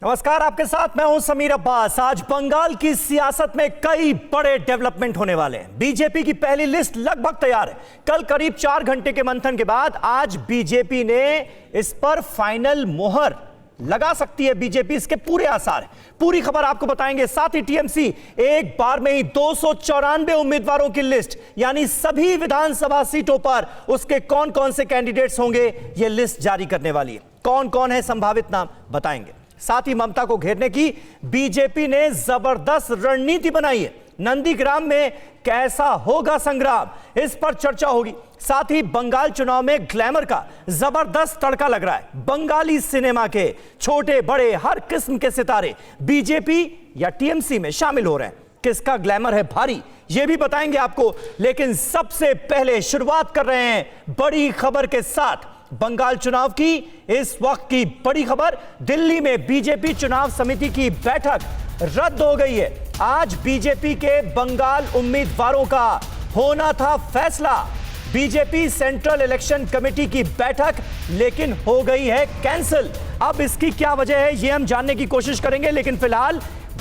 नमस्कार, आपके साथ मैं हूं समीर अब्बास। आज बंगाल की सियासत में कई बड़े डेवलपमेंट होने वाले हैं। बीजेपी की पहली लिस्ट लगभग तैयार है। कल करीब 4 घंटे के मंथन के बाद आज बीजेपी ने इस पर फाइनल मोहर लगा सकती है। बीजेपी, इसके पूरे आसार हैं। पूरी खबर आपको बताएंगे। साथ ही टीएमसी एक बार में ही 294 उम्मीदवारों की लिस्ट, यानी सभी विधानसभा सीटों पर उसके कौन कौन से कैंडिडेट्स होंगे, यह लिस्ट जारी करने वाली है। कौन कौन है संभावित नाम बताएंगे। साथ ही ममता को घेरने की बीजेपी ने जबरदस्त रणनीति बनाई है। नंदीग्राम में कैसा होगा संग्राम, इस पर चर्चा होगी। साथ ही बंगाल चुनाव में ग्लैमर का जबरदस्त तड़का लग रहा है। बंगाली सिनेमा के छोटे बड़े हर किस्म के सितारे बीजेपी या टीएमसी में शामिल हो रहे हैं। किसका ग्लैमर है भारी, यह भी बताएंगे आपको। लेकिन सबसे पहले शुरुआत कर रहे हैं बड़ी खबर के साथ। बंगाल चुनाव की इस वक्त की बड़ी खबर, दिल्ली में बीजेपी चुनाव समिति की बैठक रद्द हो गई है। आज बीजेपी के बंगाल उम्मीदवारों का होना था फैसला। बीजेपी सेंट्रल इलेक्शन कमेटी की बैठक लेकिन हो गई है कैंसिल। अब इसकी क्या वजह है, यह हम जानने की कोशिश करेंगे। लेकिन फिलहाल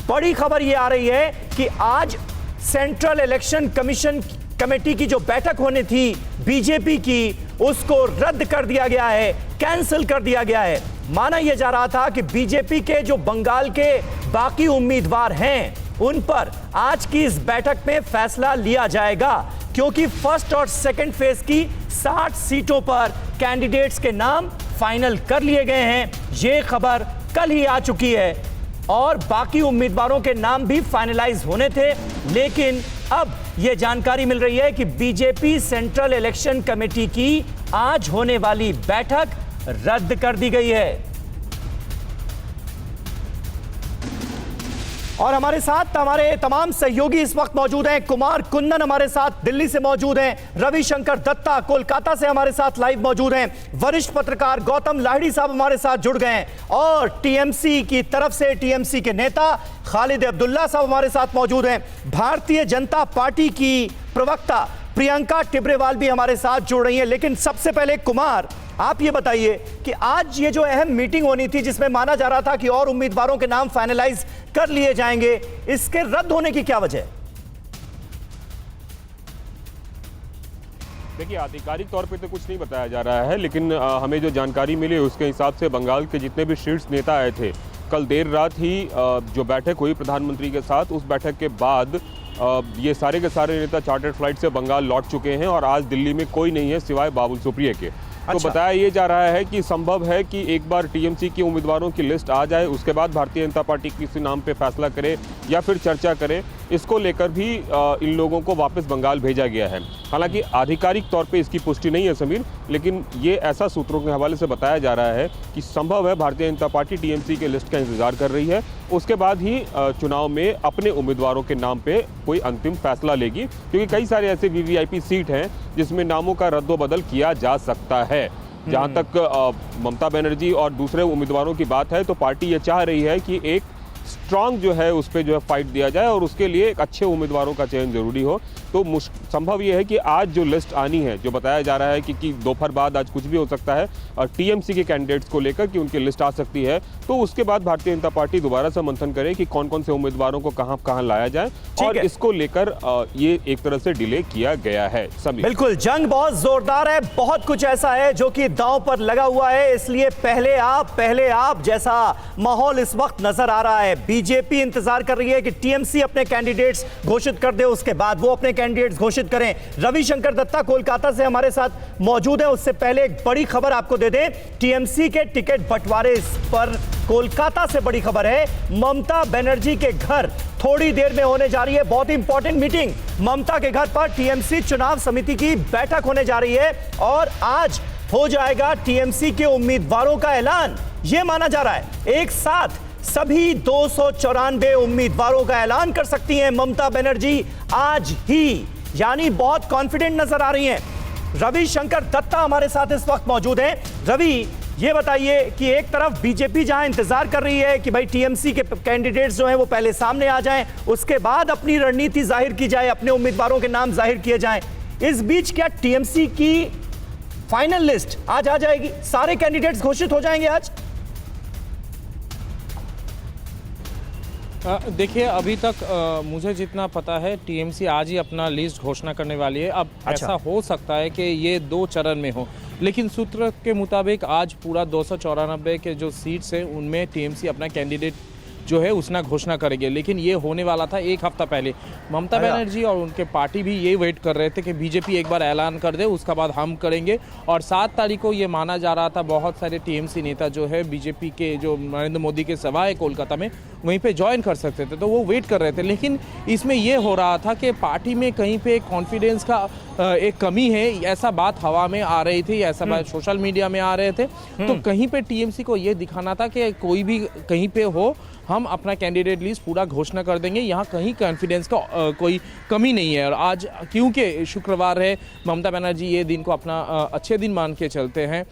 बड़ी खबर यह आ रही है कि आज सेंट्रल इलेक्शन कमीशन कमेटी की जो बैठक होनी थी बीजेपी की, उसको रद्द कर दिया गया है, कैंसिल कर दिया गया है। माना यह जा रहा था कि बीजेपी के जो बंगाल के बाकी उम्मीदवार हैं उन पर आज की इस बैठक में फैसला लिया जाएगा, क्योंकि फर्स्ट और सेकंड फेज की 60 सीटों पर कैंडिडेट्स के नाम फाइनल कर लिए गए हैं। यह खबर कल ही आ चुकी है और बाकी उम्मीदवारों के नाम भी फाइनलाइज होने थे। लेकिन अब यह जानकारी मिल रही है कि बीजेपी सेंट्रल इलेक्शन कमेटी की आज होने वाली बैठक रद्द कर दी गई है। और हमारे साथ हमारे तमाम सहयोगी इस वक्त मौजूद हैं। कुमार कुन्नन हमारे साथ दिल्ली से मौजूद हैं। रविशंकर दत्ता कोलकाता से हमारे साथ लाइव मौजूद हैं। वरिष्ठ पत्रकार गौतम लाहिड़ी साहब हमारे साथ जुड़ गए हैं। और टीएमसी की तरफ से टीएमसी के नेता खालिद अब्दुल्ला साहब हमारे साथ मौजूद हैं। भारतीय जनता पार्टी की प्रवक्ता प्रियंका टिब्रेवाल भी हमारे साथ जुड़ रही हैं। लेकिन सबसे पहले कुमार, आप ये बताइए कि आज ये जो अहम मीटिंग होनी थी जिसमें माना जा रहा था कि और उम्मीदवारों के नाम फाइनलाइज कर लिए जाएंगे, इसके रद्द होने की क्या वजह है? देखिए, आधिकारिक तौर पे तो कुछ नहीं बताया जा रहा है, लेकिन हमें जो जानकारी मिली उसके हिसाब से बंगाल के जितने भी शीर्ष नेता आए थे, कल देर रात ही जो बैठक हुई प्रधानमंत्री के साथ, उस बैठक के बाद ये सारे के सारे नेता चार्टर्ड फ्लाइट से बंगाल लौट चुके हैं और आज दिल्ली में कोई नहीं है सिवाय बाबुल सुप्रियो के। तो बताया ये जा रहा है कि संभव है कि एक बार टीएमसी के उम्मीदवारों की लिस्ट आ जाए, उसके बाद भारतीय जनता पार्टी किसी नाम पे फैसला करे या फिर चर्चा करे। इसको लेकर भी इन लोगों को वापस बंगाल भेजा गया है। हालांकि आधिकारिक तौर पे इसकी पुष्टि नहीं है समीर, लेकिन ये ऐसा सूत्रों के हवाले से बताया जा रहा है कि संभव है भारतीय जनता पार्टी टीएमसी के लिस्ट का इंतजार कर रही है। उसके बाद ही चुनाव में अपने उम्मीदवारों के नाम पे कोई अंतिम फैसला लेगी, क्योंकि कई सारे ऐसे वीवीआईपी सीट हैं जिसमें नामों का रद्दोबदल किया जा सकता है। जहां तक ममता बनर्जी और दूसरे उम्मीदवारों की बात है, तो पार्टी ये चाह रही है कि एक स्ट्रांग जो है उस पर जो है फाइट दिया जाए और उसके लिए एक अच्छे उम्मीदवारों का चयन जरूरी हो। तो संभव ये है कि आज जो लिस्ट आनी है, जो बताया जा रहा है कि दोपहर बाद आज कुछ भी हो सकता है और टीएमसी के कैंडिडेट्स को लेकर कि उनकी लिस्ट आ सकती है, तो उसके बाद भारतीय जनता पार्टी दोबारा से मंथन करे कि कौन कौन से उम्मीदवारों को कहां लाया जाए, और इसको लेकर ये एक तरह से डिले किया गया है। सभी बिल्कुल, जंग बहुत जोरदार है, बहुत कुछ ऐसा है जो कि दांव पर लगा हुआ है, इसलिए पहले आप जैसा माहौल इस वक्त नजर आ रहा है। बीजेपी इंतजार कर रही है कि टीएमसी अपने कैंडिडेट्स घोषित कर दे, उसके बाद वो अपने कैंडिडेट्स घोषित करें। रविशंकर दत्ता कोलकाता से हमारे साथ मौजूद हैं। उससे पहले एक बड़ी खबर आपको दे दें, टीएमसी के टिकट बंटवारे पर कोलकाता से बड़ी खबर है। ममता बनर्जी के घर थोड़ी देर में होने जा रही है बहुत इंपॉर्टेंट मीटिंग। ममता के घर पर टीएमसी चुनाव समिति की बैठक होने जा रही है और आज हो जाएगा टीएमसी के उम्मीदवारों का ऐलान। यह माना जा रहा है एक साथ सभी 294 उम्मीदवारों का ऐलान कर सकती हैं ममता बनर्जी आज ही, यानी बहुत कॉन्फिडेंट नजर आ रही हैं। रविशंकर दत्ता हमारे साथ इस वक्त मौजूद हैं। रवि, ये बताइए कि एक तरफ बीजेपी जहां इंतजार कर रही है कि भाई टीएमसी के कैंडिडेट्स जो हैं वो पहले सामने आ जाएं, उसके बाद अपनी रणनीति जाहिर की जाए, अपने उम्मीदवारों के नाम जाहिर किए जाएं, इस बीच क्या टीएमसी की फाइनल लिस्ट आज आ जाएगी? सारे कैंडिडेट्स घोषित हो जाएंगे आज? देखिए अभी तक मुझे जितना पता है टीएमसी आज ही अपना लिस्ट घोषणा करने वाली है। अब ऐसा हो सकता है कि ये 2 चरण में हो, लेकिन सूत्र के मुताबिक आज पूरा 294 के जो सीट्स हैं उनमें टीएमसी अपना कैंडिडेट जो है उसना घोषणा करेंगे। लेकिन ये होने वाला था 1 हफ्ता पहले। ममता बनर्जी और उनके पार्टी भी ये वेट कर रहे थे कि बीजेपी एक बार ऐलान कर दे, उसके बाद हम करेंगे। और 7 तारीख को ये माना जा रहा था बहुत सारे टीएमसी नेता जो है बीजेपी के जो नरेंद्र मोदी के सभा है कोलकाता में वहीं पे ज्वाइन कर सकते थे, तो वो वेट कर रहे थे। लेकिन इसमें ये हो रहा था कि पार्टी में कहीं पे कॉन्फिडेंस का एक कमी है, ऐसा बात हवा में आ रही थी, ऐसा बात सोशल मीडिया में आ रहे थे। तो कहीं पे टीएमसी को ये दिखाना था कि कोई भी कहीं पे हो हम अपना कैंडिडेट लिस्ट पूरा घोषणा कर देंगे, यहाँ कहीं कॉन्फिडेंस का कोई कमी नहीं है। और आज क्योंकि शुक्रवार है, ममता बनर्जी ये दिन को अपना अच्छे दिन मान के चलते हैं,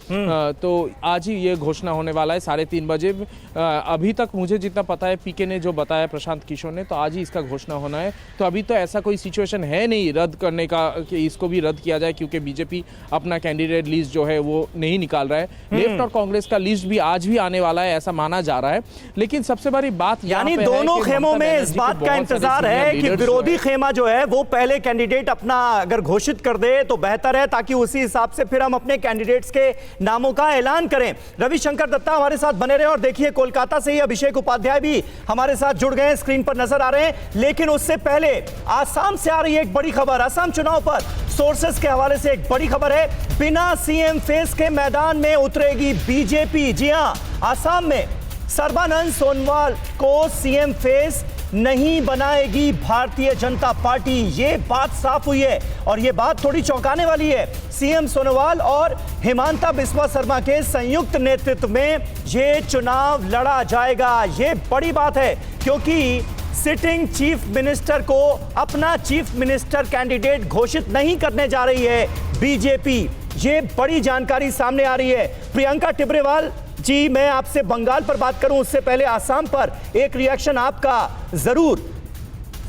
तो आज ही ये घोषणा होने वाला है 3:30 बजे। अभी तक मुझे जितना पता है पीके ने जो बताया, प्रशांत किशोर ने, तो आज ही इसका घोषणा होना है। तो अभी तो ऐसा कोई सिचुएशन है नहीं रद्द करने का कि इसको भी रद्द किया जाए, क्योंकि बीजेपी अपना कैंडिडेट लिस्ट जो है वो नहीं निकाल रहा है। लेफ्ट और कांग्रेस का लिस्ट भी आज भी आने वाला है ऐसा माना जा रहा है। लेकिन सबसे बड़ी बात यानी दोनों खेमों में इस बात का इंतजार है कि विरोधी खेमा जो है वो पहले कैंडिडेट अपना अगर घोषित कर दे तो बेहतर है, ताकि उसी हिसाब से फिर हम अपने कैंडिडेट्स के नामों का ऐलान करें। रविशंकर दत्ता हमारे साथ बने रहे, और देखिए कोलकाता से ही अभिषेक उपाध्याय भी हमारे साथ जुड़ गए हैं, स्क्रीन पर नजर आ रहे हैं। लेकिन उससे पहले आसाम से आ रही है एक बड़ी खबर। आसाम चुनाव पर सोर्सेस के हवाले से एक बड़ी खबर है, बिना सीएम फेस के मैदान में उतरेगी बीजेपी। जी हां, आसाम में सर्बानंद सोनोवाल को सीएम फेस नहीं बनाएगी भारतीय जनता पार्टी, ये बात साफ हुई है। और ये बात थोड़ी चौंकाने वाली है। सीएम सोनोवाल और हिमांता बिस्वा शर्मा के संयुक्त नेतृत्व में ये चुनाव लड़ा जाएगा। ये बड़ी बात है, क्योंकि सिटिंग चीफ मिनिस्टर को अपना चीफ मिनिस्टर कैंडिडेट घोषित नहीं करने जा रही है बीजेपी। ये बड़ी जानकारी सामने आ रही है। प्रियंका टिब्रेवाल जी, मैं आपसे बंगाल पर बात करूं उससे पहले आसाम पर एक रिएक्शन आपका जरूर।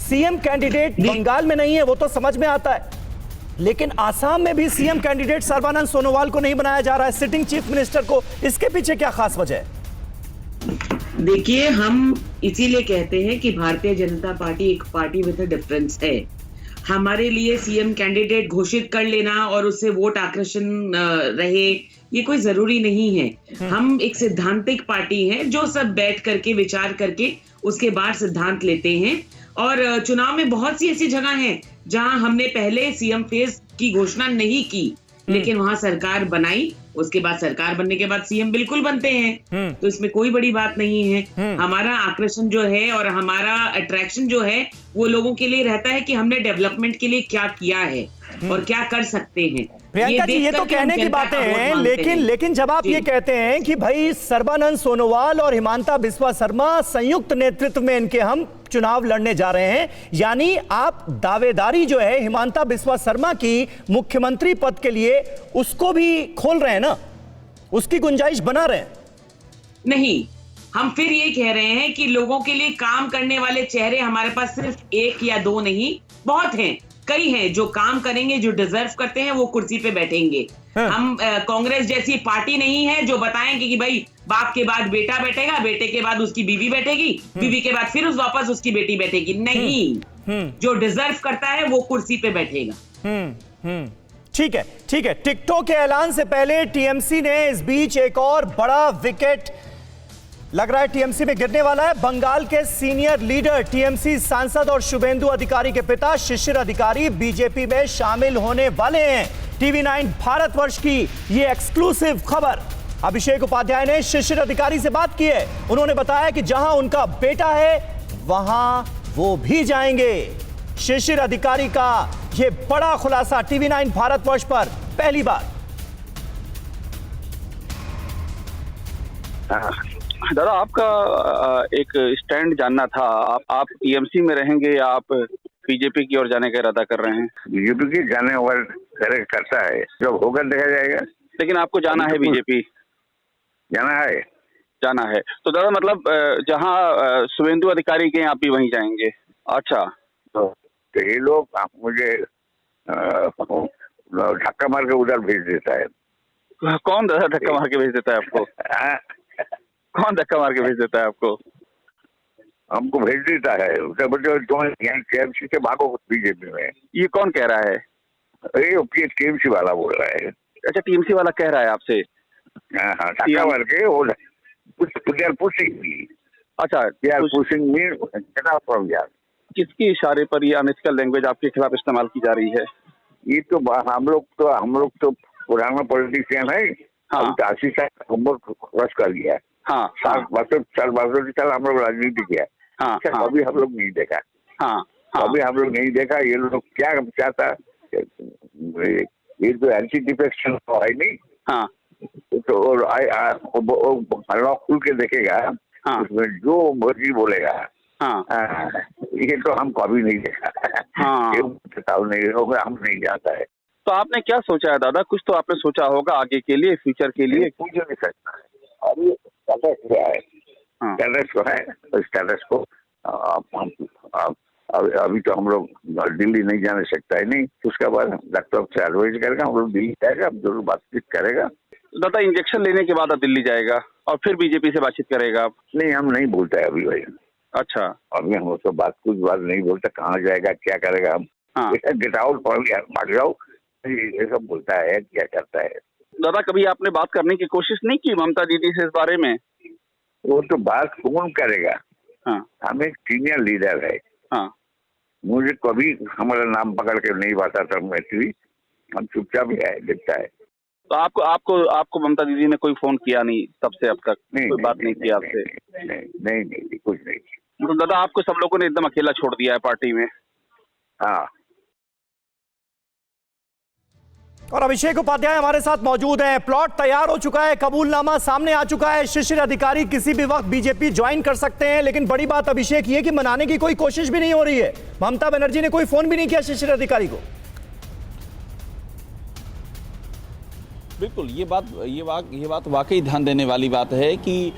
सीएम कैंडिडेट बंगाल में नहीं है वो तो समझ में आता है, लेकिन आसाम में भी सीएम कैंडिडेट सर्बानंद सोनोवाल को नहीं बनाया जा रहा है, सिटिंग चीफ मिनिस्टर को। इसके पीछे क्या खास वजह है? देखिए, हम इसीलिए कहते हैं कि भारतीय जनता पार्टी एक पार्टी विद अ डिफरेंस है। हमारे लिए सीएम कैंडिडेट घोषित कर लेना और उससे वोट आकर्षण रहे, ये कोई जरूरी नहीं है। हम एक सिद्धांतिक पार्टी है जो सब बैठ करके विचार करके उसके बाद सिद्धांत लेते हैं। और चुनाव में बहुत सी ऐसी जगह हैं जहां हमने पहले सीएम फेस की घोषणा नहीं की, लेकिन वहां सरकार बनाई, उसके बाद सरकार बनने के बाद सीएम बिल्कुल बनते हैं। तो इसमें कोई बड़ी बात नहीं है। हमारा आकर्षण जो है और हमारा अट्रैक्शन जो है वो लोगों के लिए रहता है कि हमने डेवलपमेंट के लिए क्या किया है और क्या कर सकते हैं। प्रियंका जी, ये तो कहने की बातें हैं, लेकिन जब आप ये कहते हैं कि भाई सर्बानंद सोनोवाल और हिमांता बिस्वा शर्मा संयुक्त नेतृत्व में इनके हम चुनाव लड़ने जा रहे हैं, यानी आप दावेदारी जो है हिमांता बिस्वा शर्मा की मुख्यमंत्री पद के लिए उसको भी खोल रहे हैं ना, उसकी गुंजाइश बना रहे हैं? नहीं, हम फिर ये कह रहे हैं कि लोगों के लिए काम करने वाले चेहरे हमारे पास सिर्फ 1 या 2 नहीं, बहुत हैं, कई हैं जो काम करेंगे, जो डिजर्व करते हैं वो कुर्सी पे बैठेंगे। हम कांग्रेस जैसी पार्टी नहीं है जो बताएंगे कि भाई बाप के बाद बेटा बैठेगा, बेटे के बाद उसकी बीवी बैठेगी, बीवी के बाद फिर वापस उसकी बेटी बैठेगी। नहीं, जो डिजर्व करता है वो कुर्सी पे बैठेगा। ठीक है, ठीक है। टिकटॉक के ऐलान से पहले टीएमसी ने इस बीच एक और बड़ा विकेट लग रहा है टीएमसी में गिरने वाला है। बंगाल के सीनियर लीडर, टीएमसी सांसद और शुभेंदु अधिकारी के पिता शिशिर अधिकारी बीजेपी में शामिल होने वाले हैं। TV9 भारतवर्ष की ये एक्सक्लूसिव खबर। अभिषेक उपाध्याय ने शिशिर अधिकारी से बात की है। उन्होंने बताया कि जहां उनका बेटा है वहां वो भी जाएंगे। शिशिर अधिकारी का ये बड़ा खुलासा TV9 भारतवर्ष पर पहली बार। दादा, आपका एक स्टैंड जानना था। आप टीएमसी में रहेंगे या आप बीजेपी की ओर जाने का इरादा कर रहे हैं? बीजेपी की जाने वाला करता है, जब होगा देखा जाएगा। लेकिन आपको जाना है बीजेपी? जाना है। जाना है तो दादा मतलब जहां शुभेंदु अधिकारी के आप भी वहीं जाएंगे? अच्छा, तो ये लोग मुझे धक्का मार के उधर भेज देता है। कौन दादा धक्का मार के भेज देता है आपको? कौन धक्का मार के भेज देता है आपको? हमको भेज देता है, उसे बोलते यहाँ टीएमसी से भागो बीजेपी में। ये कौन कह रहा है? ये टीएमसी वाला बोल रहा है। अच्छा, टीएमसी वाला कह रहा है आपसे? हाँ, ढाका वाले के वो they are pushing me. अच्छा, They are pushing me. Get out from here. किसके इशारे पर ये अनएथिकल लैंग्वेज आपके खिलाफ इस्तेमाल की जा रही है? ये तो हम लोग तो पुराना पॉलिटिशियन है। हाँ। अभी 80 साल उम्र क्रॉस कर लिया है। हाँ, साल हम लोग राजनीति किया। हाँ, हाँ। अभी हम लोग नहीं देखा। हाँ, हाँ। अभी हम लोग नहीं देखा ये लोग क्या चाहता। ये तो एंटी डिफेक्शन है नहीं। हाँ, तो लॉ खुल के देखेगा। हाँ। उसमें जो मर्जी बोलेगा। हाँ। ये तो हम कभी नहीं देखा। हाँ। ये नहीं होगा, हम नहीं जाता है। तो आपने क्या सोचा है दादा? कुछ तो आपने सोचा होगा आगे के लिए, फ्यूचर के लिए। कुछ नहीं सकता है। अभी स्टेटस क्या है? हाँ। स्टेटस को है, स्टेटस को अभी तो हम लोग दिल्ली नहीं जाने सकता है नहीं। उसके बाद डॉक्टर से एडवाइज करेगा, हम लोग दिल्ली जाएगा, हम जरूर बातचीत करेगा। दादा, इंजेक्शन लेने के बाद आप दिल्ली जाएगा और फिर बीजेपी से बातचीत करेगा आप? नहीं, हम नहीं बोलते है अभी भाई। अच्छा। अभी हम उसको कुछ बात नहीं बोलते, कहाँ जाएगा, क्या करेगा। हम हाँ। गेट आउट, भाग जाओ, ये सब बोलता है, क्या करता है। दादा, कभी आपने बात करने की कोशिश नहीं की ममता दीदी से इस बारे में? वो तो बात कौन करेगा? हाँ। हम एक सीनियर लीडर है। हाँ। मुझे कभी हमारा नाम पकड़ के नहीं बताता मैत्री। हम चुपचाप ही है, देखता है। तो आपको ममता दीदी ने कोई फोन किया नहीं तब से अब तक? कोई बात नहीं की आपसे? नहीं, कुछ नहीं। तो दादा, आपको सब लोगों ने एकदम अकेला छोड़ दिया है पार्टी में? हाँ। और अभिषेक उपाध्याय हमारे साथ मौजूद हैं। प्लॉट तैयार हो चुका है, कबूलनामा सामने आ चुका है, शिशिर अधिकारी किसी भी वक्त बीजेपी ज्वाइन कर सकते हैं। लेकिन बड़ी बात अभिषेक ये कि मनाने की कोई कोशिश भी नहीं हो रही है। ममता बनर्जी ने कोई फोन भी नहीं किया शिशिर अधिकारी को। बिल्कुल, ये बात वाकई ध्यान देने वाली बात है कि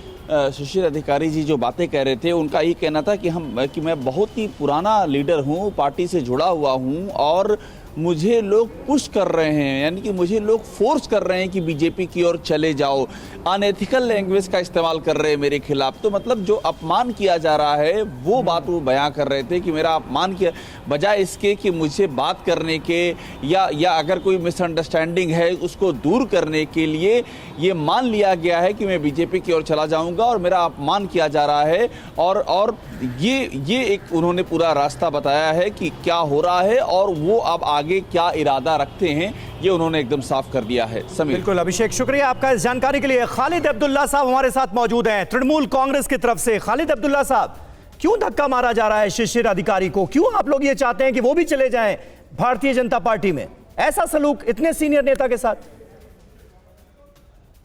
शिशिर अधिकारी जी जो बातें कह रहे थे, उनका ये कहना था कि मैं बहुत ही पुराना लीडर हूँ, पार्टी से जुड़ा हुआ हूँ और मुझे लोग पुश कर रहे हैं, यानी कि मुझे लोग फोर्स कर रहे हैं कि बीजेपी की ओर चले जाओ। अनएथिकल लैंग्वेज का इस्तेमाल कर रहे हैं मेरे खिलाफ। तो मतलब जो अपमान किया जा रहा है वो बात वो बयां कर रहे थे कि मेरा अपमान किया, बजाय इसके कि मुझे बात करने के या अगर कोई मिसअंडरस्टैंडिंग है उसको दूर करने के लिए ये मान लिया गया है कि मैं बीजेपी की ओर चला जाऊंगा और मेरा अपमान किया जा रहा है। और ये एक उन्होंने पूरा रास्ता बताया है कि क्या हो रहा है और वो अब आगे क्या इरादा रखते हैं, ये उन्होंने एकदम साफ कर दिया है। समीर। बिल्कुल अभिषेक, शुक्रिया आपका इस जानकारी के लिए। खालिद अब्दुल्ला साहब हमारे साथ मौजूद हैं तृणमूल कांग्रेस की तरफ से। खालिद अब्दुल्ला साहब, क्यों धक्का मारा जा रहा है शिशिर अधिकारी को? क्यों आप लोग ये चाहते हैं कि वो भी चले जाएं भारतीय जनता पार्टी में? ऐसा सलूक इतने सीनियर नेता के साथ?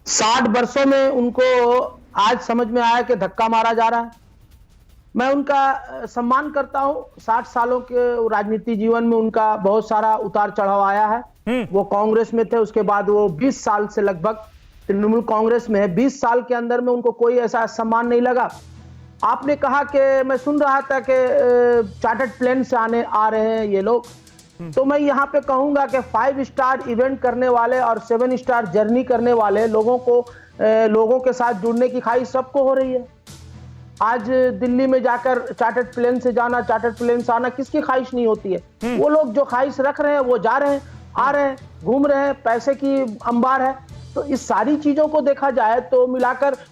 60 वर्षों में उनको आज समझ में आया कि धक्का मारा जा रहा है। मैं उनका सम्मान करता हूं। 60 सालों के राजनीति जीवन में उनका बहुत सारा उतार चढ़ाव आया है। वो कांग्रेस में थे, उसके बाद वो 20 साल से लगभग तृणमूल कांग्रेस में है। 20 साल के अंदर में उनको कोई ऐसा सम्मान नहीं लगा। आपने कहा कि मैं सुन रहा था कि चार्टर्ड प्लेन से आ रहे हैं ये लोग, तो मैं यहाँ पे कहूंगा कि 5 स्टार इवेंट करने वाले और 7 स्टार जर्नी करने वाले लोगों के साथ जुड़ने की ख्वाहिश सबको हो रही है। आज दिल्ली में जाकर चार्टर्ड प्लेन से जाना, चार्टर्ड प्लेन से आना किसकी ख्वाहिश नहीं होती है? वो लोग जो ख्वाहिश रख रहे हैं वो जा रहे हैं, आ रहे हैं, घूम रहे हैं, पैसे की अंबार है। तो इस सारी चीजों को देखा जाए तो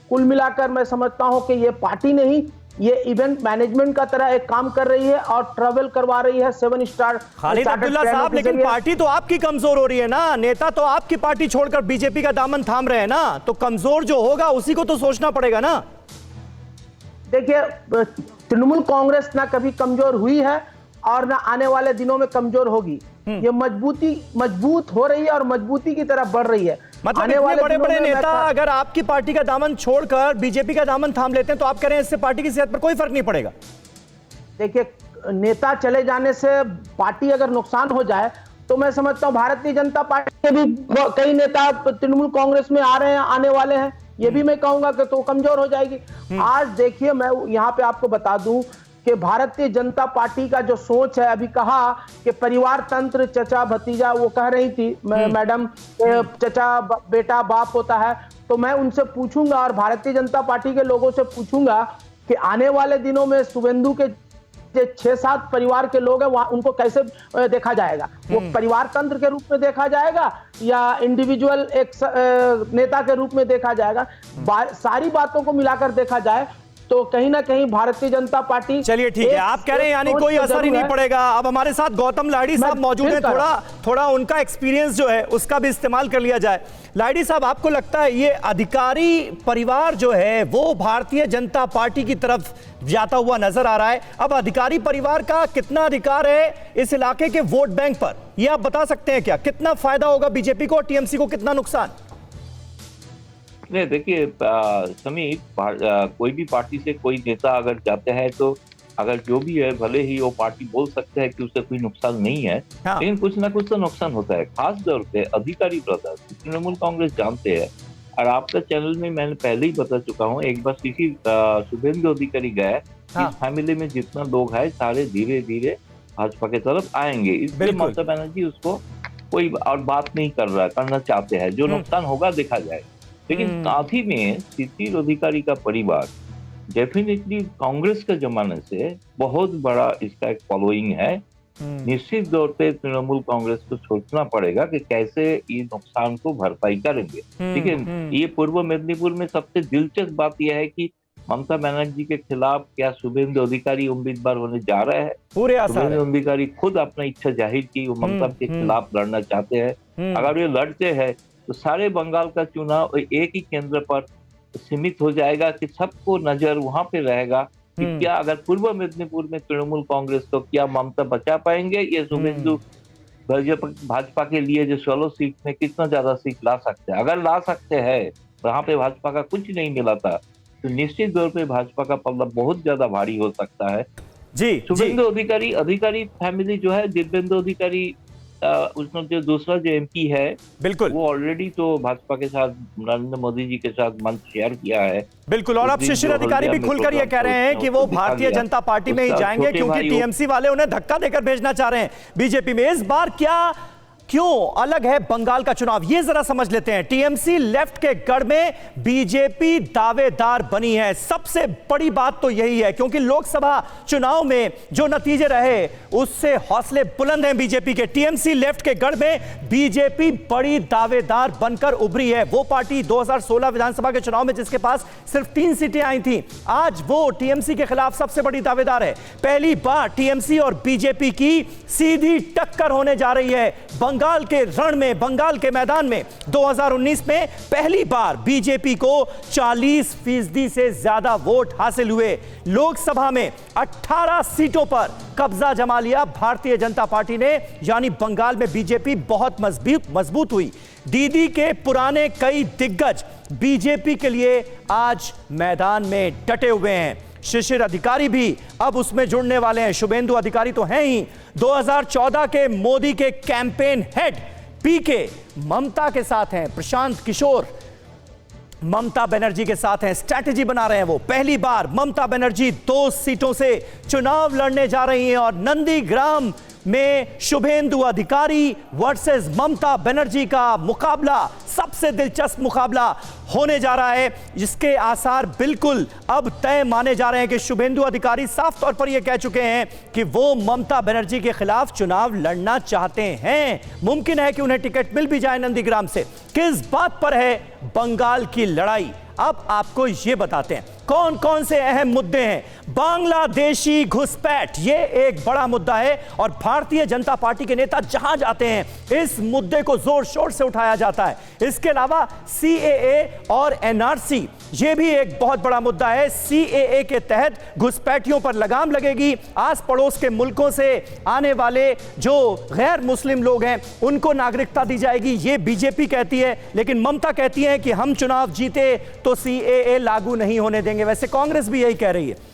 कुल मिलाकर मैं समझता हूं कि ये पार्टी नहीं, ये इवेंट मैनेजमेंट का तरह एक काम कर रही है और ट्रैवल करवा रही है 7 स्टार। खालिद अब्दुल्ला साहब, लेकिन पार्टी तो आपकी कमजोर हो रही है ना। नेता तो आपकी पार्टी छोड़कर बीजेपी का दामन थाम रहे हैं ना, तो कमजोर जो होगा उसी को तो सोचना पड़ेगा ना। देखिए, तृणमूल कांग्रेस ना कभी कमजोर हुई है और ना आने वाले दिनों में कमजोर होगी। ये मजबूत हो रही है और मजबूती की तरफ बढ़ रही है। मतलब आने वाले बड़े नेता अगर आपकी पार्टी का दामन छोड़कर बीजेपी का दामन थाम लेते हैं तो आप कह रहे हैं इससे पार्टी की सेहत पर कोई फर्क नहीं पड़ेगा? देखिए, नेता चले जाने से पार्टी अगर नुकसान हो जाए तो मैं समझता हूं भारतीय जनता पार्टी के भी कई नेता तृणमूल कांग्रेस में आ रहे हैं, आने वाले हैं, ये भी मैं कहूंगा कि तो कमजोर हो जाएगी। आज देखिए, मैं यहाँ पे आपको बता दूं कि भारतीय जनता पार्टी का जो सोच है, अभी कहा कि परिवार तंत्र, चचा भतीजा, वो कह रही थी मैडम चचा बेटा बाप होता है, तो मैं उनसे पूछूंगा और भारतीय जनता पार्टी के लोगों से पूछूंगा कि आने वाले दिनों में शुभेंदु के 6-7 परिवार के लोग हैं वहां उनको कैसे देखा जाएगा? वो परिवार तंत्र के रूप में देखा जाएगा या इंडिविजुअल एक नेता के रूप में देखा जाएगा? सारी बातों को मिलाकर देखा जाए तो कहीं ना कहीं भारतीय जनता पार्टी। चलिए ठीक है, आप कह रहे हैं यानी कोई असर ही नहीं पड़ेगा। अब हमारे साथ गौतम लाहिड़ी साहब मौजूद हैं, थोड़ा उनका एक्सपीरियंस जो है उसका भी इस्तेमाल कर लिया जाए। लाहिड़ी साहब, आपको लगता है ये अधिकारी परिवार जो है वो भारतीय जनता पार्टी की तरफ जाता हुआ नजर आ रहा है? अब अधिकारी परिवार का कितना अधिकार है इस इलाके के वोट बैंक पर, ये आप बता सकते हैं क्या? कितना फायदा होगा बीजेपी को और टीएमसी को कितना नुकसान? नहीं, देखिए समीप, कोई भी पार्टी से कोई नेता अगर जाते हैं तो अगर जो भी है, भले ही वो पार्टी बोल सकते हैं कि उससे कोई नुकसान नहीं है, लेकिन कुछ ना कुछ तो नुकसान होता है। खास तौर पे अधिकारी ब्रदर्स तृणमूल कांग्रेस जानते हैं, और आपका चैनल में मैंने पहले ही बता चुका हूँ, एक बार किसी शुभेंदु अधिकारी गए, इस फैमिली में जितना लोग है सारे धीरे धीरे भाजपा की तरफ आएंगे। इसलिए ममता बनर्जी उसको कोई और बात नहीं करना चाहते हैं। जो नुकसान होगा देखा जाए, लेकिन साथ ही में शिशिर अधिकारी का परिवार डेफिनेटली कांग्रेस के जमाने से बहुत बड़ा इसका एक फॉलोइंग है। निश्चित तौर पे तृणमूल कांग्रेस को सोचना पड़ेगा कि कैसे ये नुकसान को भरपाई करेंगे। ठीक है, ये पूर्व मेदिनीपुर में सबसे दिलचस्प बात यह है कि ममता बनर्जी के खिलाफ क्या शुभेंदु अधिकारी उम्मीदवार होने जा रहे हैं? शुभेंदु अधिकारी खुद अपना इच्छा जाहिर की वो ममता के खिलाफ लड़ना चाहते हैं। अगर ये लड़ते हैं तो सारे बंगाल का चुनाव एक ही केंद्र पर सीमित हो जाएगा कि सबको नजर वहां पे रहेगा कि क्या अगर पूर्व मेदिनीपुर में तृणमूल कांग्रेस तो क्या ममता बचा पाएंगे, ये शुभेंदु भाजपा के लिए जो 16 सीट में कितना ज्यादा सीट ला सकते हैं? अगर ला सकते हैं, वहां पे भाजपा का कुछ नहीं मिला था, तो निश्चित तौर पे भाजपा का पल्ला बहुत ज्यादा भारी हो सकता है। जी, शुभेंदु अधिकारी फैमिली जो है, दिव्येंदु अधिकारी उसमें जो दूसरा जो एमपी है, बिल्कुल, वो ऑलरेडी तो भाजपा के साथ नरेंद्र मोदी जी के साथ मंच शेयर किया है। बिल्कुल, और अब शिशिर अधिकारी भी खुलकर ये कह रहे हैं कि वो भारतीय जनता पार्टी में ही जाएंगे क्योंकि टीएमसी वाले उन्हें धक्का देकर भेजना चाह रहे हैं बीजेपी में। इस बार क्यों अलग है बंगाल का चुनाव, ये जरा समझ लेते हैं। टीएमसी लेफ्ट के गढ़ में बीजेपी दावेदार बनी है। सबसे बड़ी बात तो यही है क्योंकि लोकसभा चुनाव में जो नतीजे रहे उससे हौसले बुलंद हैं बीजेपी के। टीएमसी लेफ्ट के गढ़ में बीजेपी बड़ी दावेदार बनकर उभरी है। वो पार्टी 2016 विधानसभा के चुनाव में जिसके पास सिर्फ 3 सीटें आई थी, आज वो टीएमसी के खिलाफ सबसे बड़ी दावेदार है। पहली बार टीएमसी और बीजेपी की सीधी टक्कर होने जा रही है बंगाल के रण में, बंगाल के मैदान में। 2019 में पहली बार बीजेपी को 40% से ज्यादा वोट हासिल हुए। लोकसभा में 18 सीटों पर कब्जा जमा लिया भारतीय जनता पार्टी ने, यानी बंगाल में बीजेपी बहुत मजबूत हुई। दीदी के पुराने कई दिग्गज बीजेपी के लिए आज मैदान में डटे हुए हैं। शिशिर अधिकारी भी अब उसमें जुड़ने वाले हैं। शुभेंदु अधिकारी तो हैं ही, 2014 के मोदी के कैंपेन हेड पीके ममता के साथ हैं। प्रशांत किशोर ममता बनर्जी के साथ हैं, स्ट्रैटेजी बना रहे हैं वो। पहली बार ममता बनर्जी 2 सीटों से चुनाव लड़ने जा रही हैं और नंदीग्राम में शुभेंदु अधिकारी वर्सेस ममता बनर्जी का मुकाबला सबसे दिलचस्प मुकाबला होने जा रहा है, जिसके आसार बिल्कुल अब तय माने जा रहे हैं कि शुभेंदु अधिकारी साफ तौर पर यह कह चुके हैं कि वो ममता बनर्जी के खिलाफ चुनाव लड़ना चाहते हैं। मुमकिन है कि उन्हें टिकट मिल भी जाए नंदीग्राम से। किस बात पर है बंगाल की लड़ाई, अब आपको यह बताते हैं। कौन कौन से अहम मुद्दे हैं? बांग्लादेशी घुसपैठ, ये एक बड़ा मुद्दा है और भारतीय जनता पार्टी के नेता जहां जाते हैं इस मुद्दे को जोर शोर से उठाया जाता है। इसके अलावा सीएए और एनआरसी, ये भी एक बहुत बड़ा मुद्दा है। सीएए के तहत घुसपैठियों पर लगाम लगेगी। आस पड़ोस के मुल्कों से आने वाले जो गैर मुस्लिम लोग हैं उनको नागरिकता दी जाएगी, ये बीजेपी कहती है। लेकिन ममता कहती है कि हम चुनाव जीते तो सीएए लागू नहीं होने देंगे। वैसे कांग्रेस भी यही कह रही है।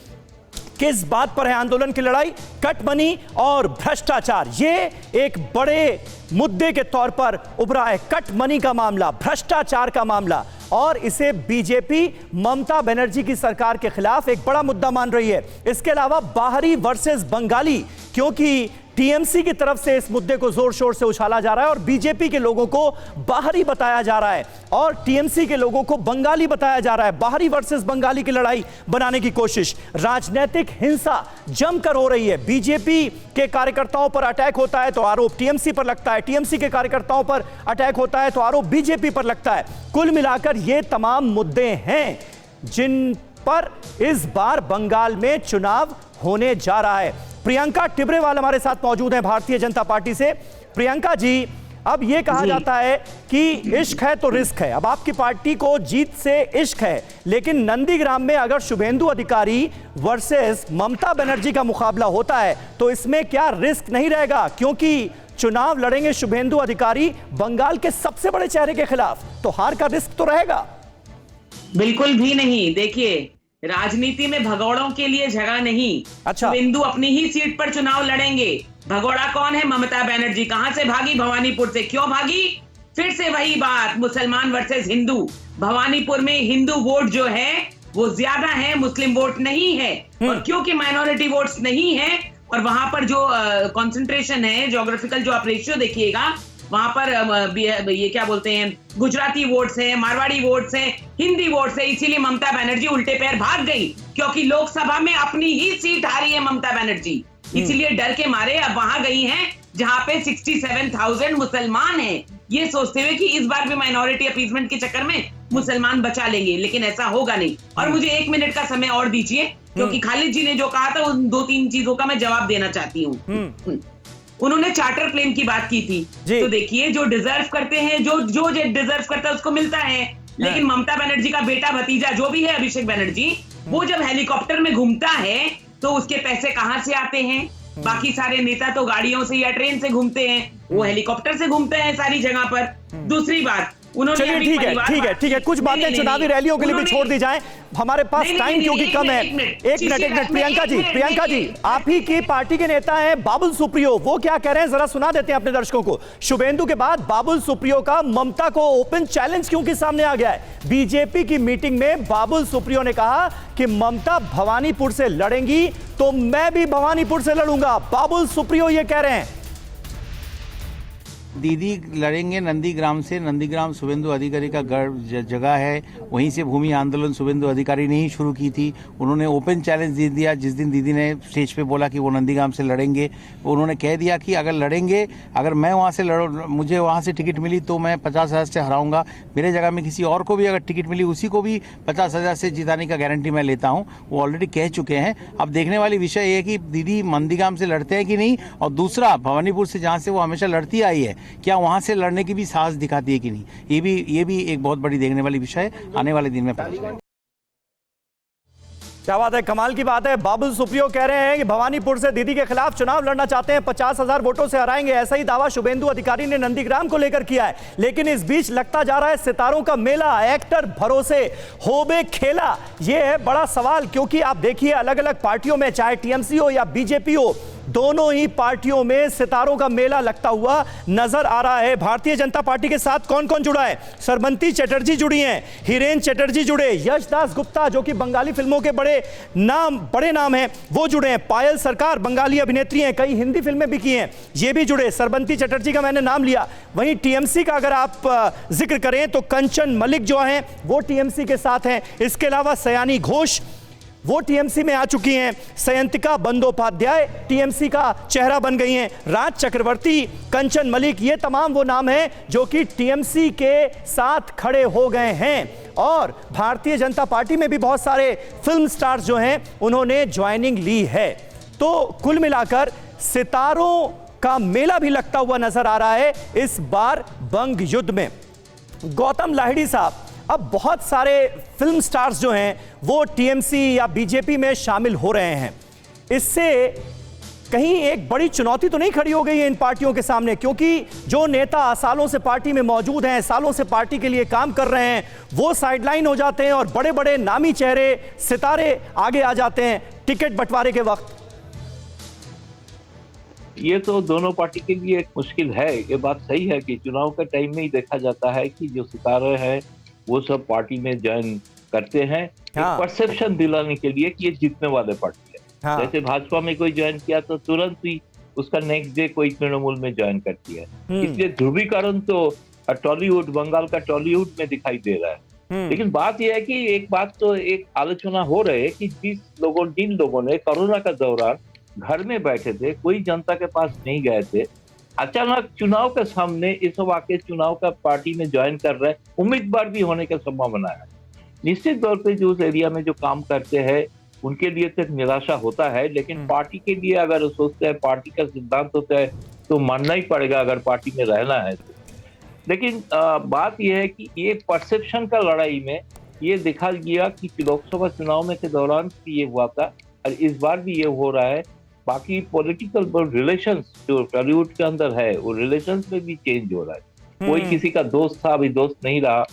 किस बात पर है आंदोलन की लड़ाई? कट मनी और भ्रष्टाचार, ये एक बड़े मुद्दे के तौर पर उभरा है। कट मनी का मामला, भ्रष्टाचार का मामला, और इसे बीजेपी ममता बनर्जी की सरकार के खिलाफ एक बड़ा मुद्दा मान रही है। इसके अलावा बाहरी वर्सेस बंगाली, क्योंकि टीएमसी की तरफ से इस मुद्दे को जोर शोर से उछाला जा रहा है और बीजेपी के लोगों को बाहरी बताया जा रहा है और टीएमसी के लोगों को बंगाली बताया जा रहा है। बाहरी वर्सेस बंगाली की लड़ाई बनाने की कोशिश, राजनीतिक हिंसा जमकर हो रही है। बीजेपी के कार्यकर्ताओं पर अटैक होता है तो आरोप टीएमसी पर लगता है, टीएमसी के कार्यकर्ताओं पर अटैक होता है तो आरोप बीजेपी पर लगता है। कुल मिलाकर ये तमाम मुद्दे हैं जिन पर इस बार बंगाल में चुनाव होने जा रहा है। प्रियंका टिब्रेवाल हमारे साथ मौजूद हैं भारतीय जनता पार्टी से। प्रियंका जी, अब ये कहा जाता है कि इश्क है तो रिस्क है। अब आपकी पार्टी को जीत से इश्क है, लेकिन नंदीग्राम में अगर शुभेंदु अधिकारी वर्सेस ममता बनर्जी का मुकाबला होता है तो इसमें क्या रिस्क नहीं रहेगा? क्योंकि चुनाव लड़ेंगे शुभेंदु अधिकारी बंगाल के सबसे बड़े चेहरे के खिलाफ, तो हार का रिस्क तो रहेगा। बिल्कुल भी नहीं। देखिए, राजनीति में भगौड़ों के लिए जगह नहीं। अच्छा। शुभेंदु अपनी ही सीट पर चुनाव लड़ेंगे। भगौड़ा कौन है? ममता बनर्जी। कहां से भागी? भवानीपुर से। क्यों भागी? फिर से वही बात, मुसलमान वर्सेस हिंदू। भवानीपुर में हिंदू वोट जो है वो ज्यादा है, मुस्लिम वोट नहीं है। और क्योंकि माइनॉरिटी वोट्स नहीं है और वहां पर जो कंसंट्रेशन है, ज्योग्राफिकल जो आप रेशियो देखिएगा, वहां पर ये क्या बोलते हैं, गुजराती वोट्स हैं, मारवाड़ी वोट्स हैं, हिंदी वोट्स हैं। इसीलिए ममता बनर्जी उल्टे पैर भाग गई, क्योंकि लोकसभा में अपनी ही सीट हारी है ममता बनर्जी। इसीलिए डर के मारे अब वहां गई हैं जहां पे 67,000 मुसलमान हैं, ये सोचते हुए कि इस बार भी माइनॉरिटी अपीसमेंट के चक्कर में मुसलमान बचा लेंगे, लेकिन ऐसा होगा नहीं। और मुझे 1 मिनट का समय और दीजिए, क्योंकि खालिद जी ने जो कहा था उन 2-3 चीजों का मैं जवाब देना चाहती हूँ। उन्होंने चार्टर प्लेन की बात की थी, तो देखिए जो डिजर्व करते हैं, जो डिजर्व करता है उसको मिलता है। लेकिन ममता बनर्जी का बेटा भतीजा जो भी है, अभिषेक बनर्जी, वो जब हेलीकॉप्टर में घूमता है तो उसके पैसे कहां से आते हैं? बाकी सारे नेता तो गाड़ियों से या ट्रेन से घूमते हैं, वो हेलीकॉप्टर से घूमते हैं सारी जगह पर। दूसरी बात, चलिए ठीक है, कुछ बातें चुनावी रैलियों के लिए भी छोड़ दी जाएं, हमारे पास टाइम क्योंकि कम है। एक मिनट प्रियंका जी, आप ही की पार्टी के नेता हैं बाबुल सुप्रियो, वो क्या कह रहे हैं जरा सुना देते हैं अपने दर्शकों को। शुभेंदु के बाद बाबुल सुप्रियो का ममता को ओपन चैलेंज क्योंकि सामने आ गया है। बीजेपी की मीटिंग में बाबुल सुप्रियो ने कहा कि ममता भवानीपुर से लड़ेंगी तो मैं भी भवानीपुर से लड़ूंगा। बाबुल सुप्रियो ये कह रहे हैं। दीदी लड़ेंगे नंदीग्राम से। नंदीग्राम शुभेंदु अधिकारी का जगह है, वहीं से भूमि आंदोलन शुभेंदु अधिकारी ने ही शुरू की थी। उन्होंने ओपन चैलेंज दे दिया जिस दिन दीदी ने स्टेज पे बोला कि वो नंदीग्राम से लड़ेंगे। उन्होंने कह दिया कि अगर लड़ेंगे, अगर मैं वहाँ से मुझे वहाँ से टिकट मिली तो मैं 50,000 से हराऊंगा। मेरे जगह में किसी और को भी अगर टिकट मिली, उसी को भी 50,000 से जिताने का गारंटी मैं लेता हूँ। वो ऑलरेडी कह चुके हैं। अब देखने वाली विषय ये है कि दीदी नंदीग्राम से लड़ते हैं कि नहीं, और दूसरा भवानीपुर से जहाँ से वो हमेशा लड़ती आई है, क्या वहां से लड़ने की भी साहस दिखाती है कि नहीं। ये भी एक बहुत बड़ी देखने वाली विषय है, आने वाले दिन में पता चलेगा। क्या बात है, कमाल की बात है। बाबुल सुप्रियो कह रहे हैं कि भवानीपुर से दीदी के खिलाफ चुनाव लड़ना चाहते हैं, 50,000 वोटों से हराएंगे। ऐसा ही दावा शुभेंदु अधिकारी ने नंदीग्राम को लेकर किया है। लेकिन इस बीच लगता जा रहा है सितारों का मेला, एक्टर भरोसे होबे खेला, ये है बड़ा सवाल। क्योंकि आप देखिए अलग अलग पार्टियों में, चाहे टीएमसी हो या बीजेपी हो, दोनों ही पार्टियों में सितारों का मेला लगता हुआ नजर आ रहा है। भारतीय जनता पार्टी के साथ कौन कौन जुड़ा है? सरबंती चटर्जी जुड़ी हैं, हिरेन चटर्जी जुड़े, यश दास गुप्ता जो कि बंगाली फिल्मों के बड़े नाम हैं वो जुड़े हैं, पायल सरकार बंगाली अभिनेत्री हैं, कई हिंदी फिल्में भी की हैं, ये भी जुड़े। सरबंती चटर्जी का मैंने नाम लिया। वहीं टीएमसी का अगर आप जिक्र करें तो कंचन मलिक जो हैं वो टीएमसी के साथ हैं। इसके अलावा सयानी घोष वो टीएमसी में आ चुकी हैं। सयंतिका बंदोपाध्याय टीएमसी का चेहरा बन गई हैं। राज चक्रवर्ती, कंचन मलिक, ये तमाम वो नाम हैं जो कि टीएमसी के साथ खड़े हो गए हैं। और भारतीय जनता पार्टी में भी बहुत सारे फिल्म स्टार्स जो हैं उन्होंने ज्वाइनिंग ली है। तो कुल मिलाकर सितारों का मेला भी लगता हुआ नजर आ रहा है इस बार बंग युद्ध में। गौतम लाहिड़ी साहब, अब बहुत सारे फिल्म स्टार्स जो हैं वो टीएमसी या बीजेपी में शामिल हो रहे हैं। इससे कहीं एक बड़ी चुनौती तो नहीं खड़ी हो गई है इन पार्टियों के सामने? क्योंकि जो नेता सालों से पार्टी में मौजूद हैं, सालों से पार्टी के लिए काम कर रहे हैं, वो साइडलाइन हो जाते हैं और बड़े बड़े नामी चेहरे, सितारे आगे आ जाते हैं टिकट बंटवारे के वक्त। ये तो दोनों पार्टी के लिए एक मुश्किल है। ये बात सही है कि चुनाव के टाइम में ही देखा जाता है कि जो सितारे हैं वो सब पार्टी में ज्वाइन करते हैं, परसेप्शन दिलाने के लिए कि ये जीतने वाले पार्टी है। जैसे भाजपा में कोई ज्वाइन किया तो तुरंत ही उसका नेक्स्ट डे कोई तृणमूल में ज्वाइन करती है। इसलिए ध्रुवीकरण तो टॉलीवुड, बंगाल का टॉलीवुड में दिखाई दे रहा है। लेकिन बात यह है कि एक बात तो एक आलोचना हो रही है कि जिन लोगों ने कोरोना का दौरान घर में बैठे थे, कोई जनता के पास नहीं गए थे, अचानक चुनाव के सामने इस वाक़े चुनाव का पार्टी में ज्वाइन कर रहे, उम्मीदवार भी होने की संभावना है। निश्चित तौर पे जो उस एरिया में जो काम करते हैं उनके लिए तो निराशा होता है, लेकिन पार्टी के लिए अगर सोचते हैं, पार्टी का सिद्धांत होता है तो मानना ही पड़ेगा अगर पार्टी में रहना है तो। लेकिन बात यह है कि ये परसेप्शन का लड़ाई में ये देखा गया कि लोकसभा चुनाव में के दौरान ये हुआ था और इस बार भी ये हो रहा है। बाकी पॉलिटिकल रिलेशंस जो टॉलीवुड के अंदर है वो रिलेशंस में भी चेंज हो रहा है। कोई किसी का दोस्त था, अभी दोस्त नहीं रहा।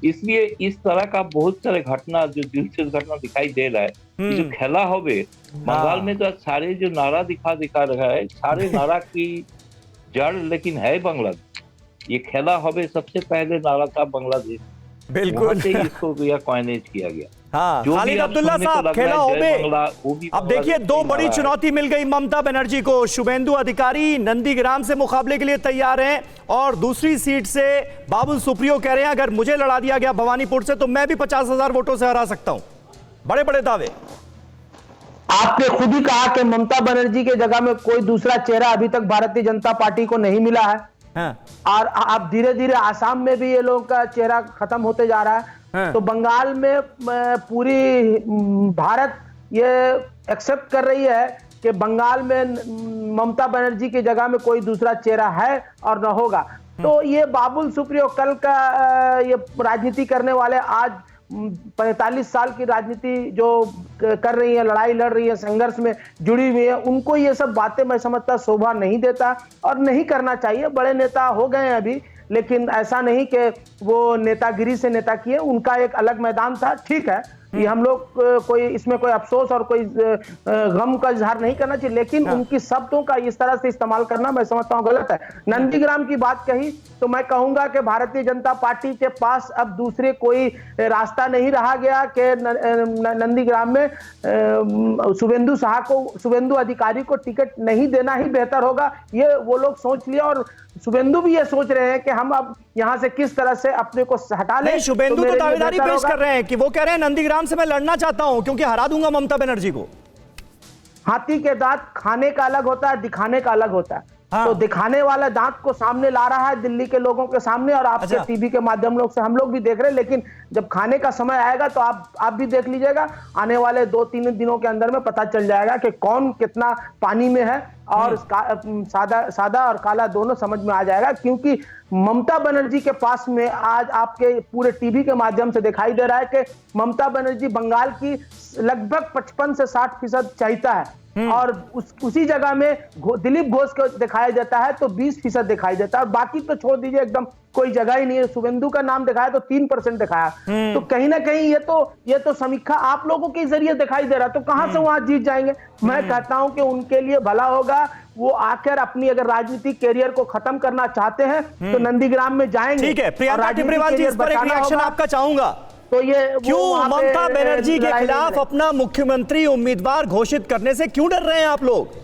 इसलिए इस तरह का बहुत सारे घटना, जो दिलचस्प घटना दिखाई दे रहा है कि जो खेला होवे बंगाल में तो सारे जो नारा दिखा रहा है, सारे नारा की जड़ लेकिन है बांग्लादेश। ये खेला होवे सबसे पहले नारा था बांग्लादेश, बिल्कुल से इसको कॉइनेज किया गया। हाँ, खालिद अब्दुल्ला साहब, खेला होवे। अब देखिए, दो बड़ी चुनौती मिल गई ममता बनर्जी को। शुभेंदु अधिकारी नंदीग्राम से मुकाबले के लिए तैयार हैं और दूसरी सीट से बाबुल सुप्रियो कह रहे हैं अगर मुझे लड़ा दिया गया भवानीपुर से तो मैं भी 50,000 वोटों से हरा सकता हूं। बड़े बड़े दावे। आपने खुद ही कहा कि ममता बनर्जी के जगह में कोई दूसरा चेहरा अभी तक भारतीय जनता पार्टी को नहीं मिला है। और अब धीरे धीरे आसाम में भी ये लोगों का चेहरा खत्म होते जा रहा है। तो बंगाल में पूरी भारत ये एक्सेप्ट कर रही है कि बंगाल में ममता बनर्जी की जगह में कोई दूसरा चेहरा है और न होगा। तो ये बाबुल सुप्रियो कल का ये राजनीति करने वाले आज 45 साल की राजनीति जो कर रही है, लड़ाई लड़ रही है, संघर्ष में जुड़ी हुई है, उनको ये सब बातें मैं समझता शोभा नहीं देता और नहीं करना चाहिए। बड़े नेता हो गए हैं अभी, लेकिन ऐसा नहीं कि वो नेतागिरी से नेता किए, उनका एक अलग मैदान था। ठीक है, ये हम लोग कोई इसमें कोई अफसोस और कोई गम का इजहार नहीं करना चाहिए, लेकिन उनकी शब्दों का इस तरह से इस्तेमाल करना मैं समझता हूं गलत है। नंदीग्राम की बात कही तो मैं कहूंगा कि भारतीय जनता पार्टी के पास अब दूसरे कोई रास्ता नहीं रहा गया कि नंदीग्राम में शुभेंदु अधिकारी को टिकट नहीं देना ही बेहतर होगा। ये वो लोग सोच लिया और शुभेंदु भी ये सोच रहे हैं कि हम अब यहां से किस तरह से अपने को हटा लें। शुभेंदु तो दावेदारी पेश कर रहे हैं कि वो कह रहे हैं नंदीग्राम से मैं लड़ना चाहता हूं क्योंकि हरा दूंगा ममता बनर्जी को। हाथी के दांत खाने का अलग होता है, दिखाने का अलग होता है। तो दिखाने वाला दांत को सामने ला रहा है दिल्ली के लोगों के सामने और आपके टीवी के माध्यम से हम लोग भी देख रहे हैं, लेकिन जब खाने का समय आएगा तो आप भी देख लीजिएगा। आने वाले 2-3 दिनों के अंदर में पता चल जाएगा कि कौन कितना पानी में है और सादा और काला दोनों समझ में आ जाएगा। क्योंकि ममता बनर्जी के पास में आज आपके पूरे टीवी के माध्यम से दिखाई दे रहा है कि ममता बनर्जी बंगाल की लगभग 55 से 60% चाहता है और उसी जगह में दिलीप घोष को दिखाया जाता है तो 20% दिखाई देता है और बाकी तो छोड़ दीजिए, एकदम कोई जगह ही नहीं है। शुभेंदु का नाम दिखाया तो 3% दिखाया। तो कहीं ना कहीं ये तो समीक्षा आप लोगों के जरिए दिखाई दे रहा, तो कहां से वहां जीत जाएंगे। मैं कहता हूं कि उनके लिए भला होगा वो आकर अपनी अगर राजनीतिक कैरियर को खत्म करना चाहते हैं तो नंदीग्राम में जाएंगे। ठीक है, प्रियंका टिब्रेवाल जी, इस पर एक रिएक्शन आपका चाहूंगा। तो ये क्यों ममता बनर्जी के खिलाफ अपना मुख्यमंत्री उम्मीदवार घोषित करने से क्यों डर रहे हैं आप लोग?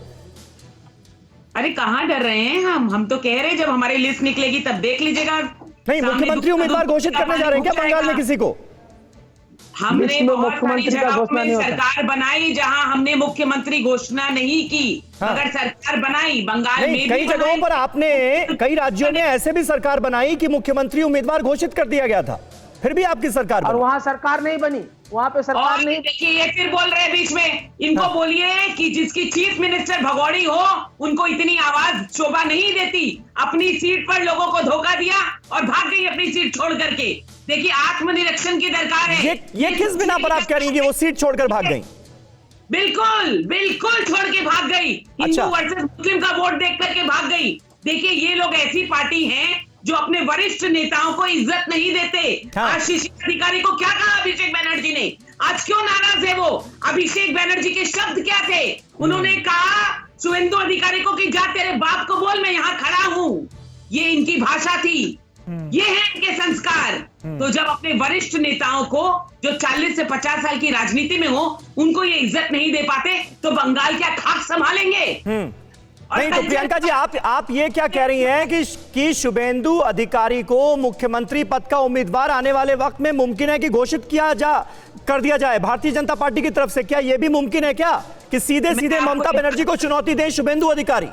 अरे कहां डर रहे हैं हम तो कह रहे हैं जब हमारी लिस्ट निकलेगी तब देख लीजिएगा। नहीं, मुख्यमंत्री उम्मीदवार घोषित करने जा रहे हैं क्या बंगाल में किसी को? हमने बहुत सारी जगहों में सरकार बनाई जहां हमने मुख्यमंत्री घोषणा नहीं की, अगर सरकार बनाई बंगाल में कई जगहों पर आपने, कई राज्यों में ऐसे भी सरकार बनाई कि मुख्यमंत्री उम्मीदवार घोषित कर दिया गया था, फिर भी आपकी सरकार और वहां सरकार नहीं बनी, वहां पे सरकार नहीं। देखिए ये फिर बोल रहे हैं बीच में, इनको बोलिए कि जिसकी चीफ मिनिस्टर भगोड़ी हो उनको इतनी आवाज शोभा नहीं देती। अपनी सीट पर लोगों को धोखा दिया और भाग गई अपनी सीट छोड़ करके। देखिए आत्मनिरीक्षण की दरकार है। ये किस बिना पर आप कह रही हैं कि वो सीट छोड़कर भाग गई? बिल्कुल छोड़ के भाग गई। हिंदू वर्सेस मुस्लिम का वोट देख करके भाग गई। देखिए ये लोग ऐसी पार्टी है जो अपने वरिष्ठ नेताओं को इज्जत नहीं देते। आज शिशिर अधिकारी को क्या कहा अभिषेक बनर्जी ने? आज क्यों नाराज है वो? अभिषेक बनर्जी के शब्द क्या थे? उन्होंने कहा शुभेंदु अधिकारी को कि जा तेरे बाप को बोल मैं यहाँ खड़ा हूँ। ये इनकी भाषा थी, ये है इनके संस्कार। तो जब अपने वरिष्ठ नेताओं को जो 40 से 50 साल की राजनीति में हो उनको ये इज्जत नहीं दे पाते तो बंगाल क्या खाक संभालेंगे? नहीं तो प्रियंका जी आप ये क्या कह रही हैं कि शुभेंदु अधिकारी को मुख्यमंत्री पद का उम्मीदवार आने वाले वक्त में मुमकिन है कि घोषित कर दिया जाए भारतीय जनता पार्टी की तरफ से? क्या ये भी मुमकिन है क्या कि सीधे सीधे ममता बनर्जी को चुनौती दें शुभेंदु अधिकारी?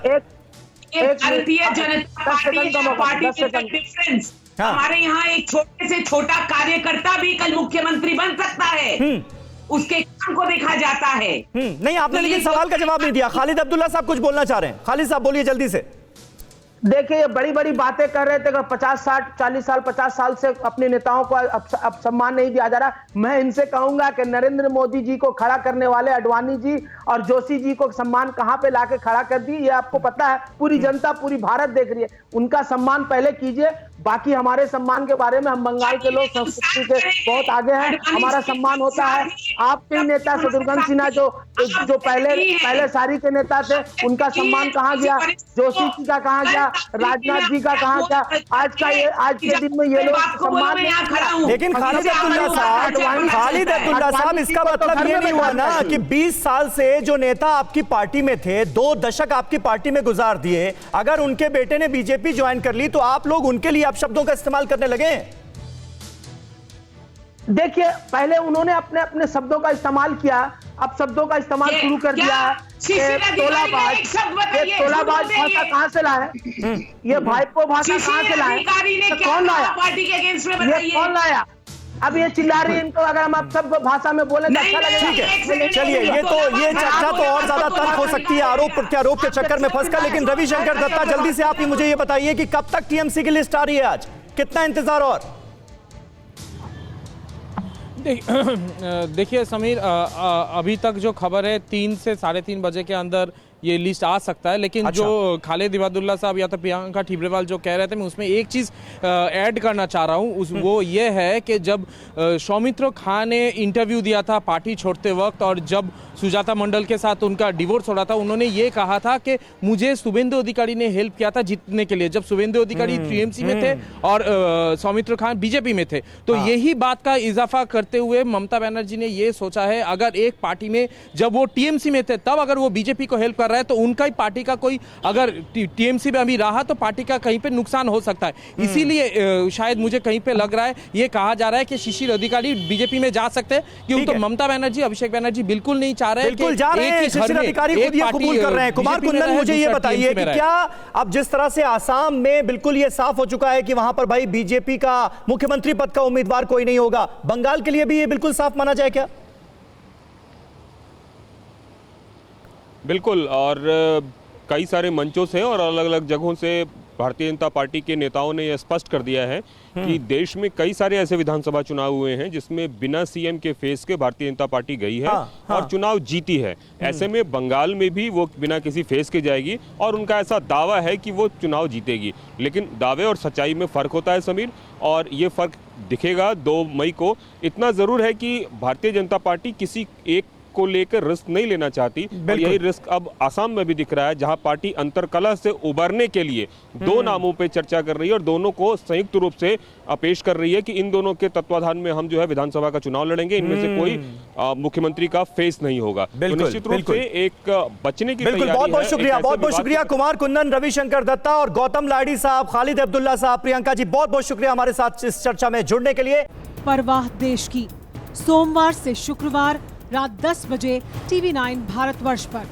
भारतीय जनता पार्टी डिफरेंस, हमारे यहाँ एक छोटे से छोटा कार्यकर्ता भी कल मुख्यमंत्री बन सकता है, उसके काम को देखा जाता है। नहीं आपने लेकिन सवाल का जवाब नहीं दिया। खालिद अब्दुल्ला साहब कुछ बोलना चाह रहे हैं। खालिद साहब बोलिए जल्दी से। देखिए ये बड़ी बड़ी बातें कर रहे थे कि 50 60 40 साल 50 साल से अपने नेताओं को अब सम्मान नहीं दिया जा रहा। मैं इनसे कहूंगा कि नरेंद्र मोदी जी को खड़ा करने वाले अडवाणी जी और जोशी जी को सम्मान कहां पे लाके खड़ा कर दी, ये आपको पता है। पूरी जनता पूरी भारत देख रही है। उनका सम्मान पहले कीजिए, बाकी हमारे सम्मान के बारे में हम बंगाल के लोग संस्कृति के बहुत आगे हैं, हमारा सम्मान होता है। आपके नेता शत्रुघ्न सिन्हा जो पहले सारी के नेता थे, उनका सम्मान कहाँ गया? जोशी जी का कहाँ गया? राजनाथ जी का कहाँ गया? आज के दिन में ये लोग सम्मान नहीं। लेकिन खालिद अब्दुल्ला साहब इसका मतलब ये नहीं हुआ ना कि 20 साल से जो नेता आपकी पार्टी में थे, 2 दशक आपकी पार्टी में गुजार दिए, अगर उनके बेटे ने बीजेपी ज्वाइन कर ली तो आप लोग उनके लिए शब्दों का इस्तेमाल करने लगे? देखिए पहले उन्होंने अपने शब्दों का इस्तेमाल किया, अब शब्दों का इस्तेमाल शुरू कर दिया है। तोलाबाज भाषा कहां से लाए? ये भाईपो भाषा कहां से लाए? कौन लाया? ये कौन लाया? अब ये चिल्ला रही है इनको, अगर हम आप सब भाषा में बोले तो अच्छा लगेगा। ठीक है चलिए, ये चर्चा तो और ज्यादा तल्ख हो सकती है आरोप प्रत्यारोप के चक्कर में फंसकर। लेकिन रविशंकर दत्ता जल्दी से आप ही मुझे ये बताइए कि कब तक टीएमसी की लिस्ट आ रही है? आज कितना इंतजार? और देखिए समीर, अभी तक जो खबर है 3 से 3:30 बजे के अंदर ये लिस्ट आ सकता है। लेकिन जो खालिद इबादुल्ला साहब या तो प्रियंका ठिबरेवाल जो कह रहे थे, मैं उसमें एक चीज़ ऐड करना चाह रहा हूँ। वो ये है कि जब सौमित्र खान ने इंटरव्यू दिया था पार्टी छोड़ते वक्त, और जब सुजाता मंडल के साथ उनका डिवोर्स हो रहा था, उन्होंने ये कहा था कि मुझे शुभेंदु अधिकारी ने हेल्प किया था जीतने के लिए, जब शुभेंदु अधिकारी टीएमसी में थे और सौमित्र खान बीजेपी में थे। तो यही बात का इजाफा करते हुए ममता बनर्जी ने ये सोचा है, अगर एक पार्टी में जब वो टीएमसी में थे तब अगर वो बीजेपी को हेल्प कर रहा है तो उनका ही पार्टी का कोई अगर टीएमसी में अभी रहा तो पार्टी का कहीं पे नुकसान हो सकता है। इसीलिए शायद मुझे कहीं पे लग रहा है, ये कहा जा रहा है कि शिशिर अधिकारी बीजेपी में जा सकते हैं, क्योंकि तो ममता बनर्जी अभिषेक बनर्जी बिल्कुल नहीं चाह रहे, बिल्कुल जा रहे हैं। शिशिर अधिकारी खुद ये कबूल कर रहे हैं। कुमार कुंदन, मुझे ये बताइए कि क्या अब जिस तरह से आसाम में बिल्कुल ये साफ हो चुका है कि वहां पर भाई बीजेपी का मुख्यमंत्री पद का उम्मीदवार कोई नहीं होगा, बंगाल के लिए भी ये बिल्कुल साफ माना जाए क्या? बिल्कुल, और कई सारे मंचों से और अलग अलग जगहों से भारतीय जनता पार्टी के नेताओं ने यह स्पष्ट कर दिया है कि देश में कई सारे ऐसे विधानसभा चुनाव हुए हैं जिसमें बिना सीएम के फेस के भारतीय जनता पार्टी गई है और चुनाव जीती है। ऐसे में बंगाल में भी वो बिना किसी फेस के जाएगी और उनका ऐसा दावा है कि वो चुनाव जीतेगी। लेकिन दावे और सच्चाई में फर्क होता है समीर, और ये फर्क दिखेगा 2 मई को। इतना जरूर है कि भारतीय जनता पार्टी किसी एक को लेकर रिस्क नहीं लेना चाहती, और यही रिस्क अब आसाम में भी दिख रहा है, जहां पार्टी अंतरकलह से उबरने के लिए 2 नामों पे चर्चा कर रही है और दोनों को संयुक्त रूप से पेश कर रही है कि इन दोनों के तत्वाधान में हम जो है विधानसभा का चुनाव लड़ेंगे, इनमें से कोई मुख्यमंत्री का फेस नहीं होगा। तो निश्चित रूप से एक बचने की तैयारी है। बहुत बहुत शुक्रिया कुमार कुंदन, रविशंकर दत्ता और गौतम लाडी साहब, खालिद अब्दुल्ला साहब, प्रियंका जी, बहुत बहुत शुक्रिया हमारे साथ इस चर्चा में जुड़ने के लिए। परवाह देश की, सोमवार से शुक्रवार रात 10 बजे TV9 भारतवर्ष पर।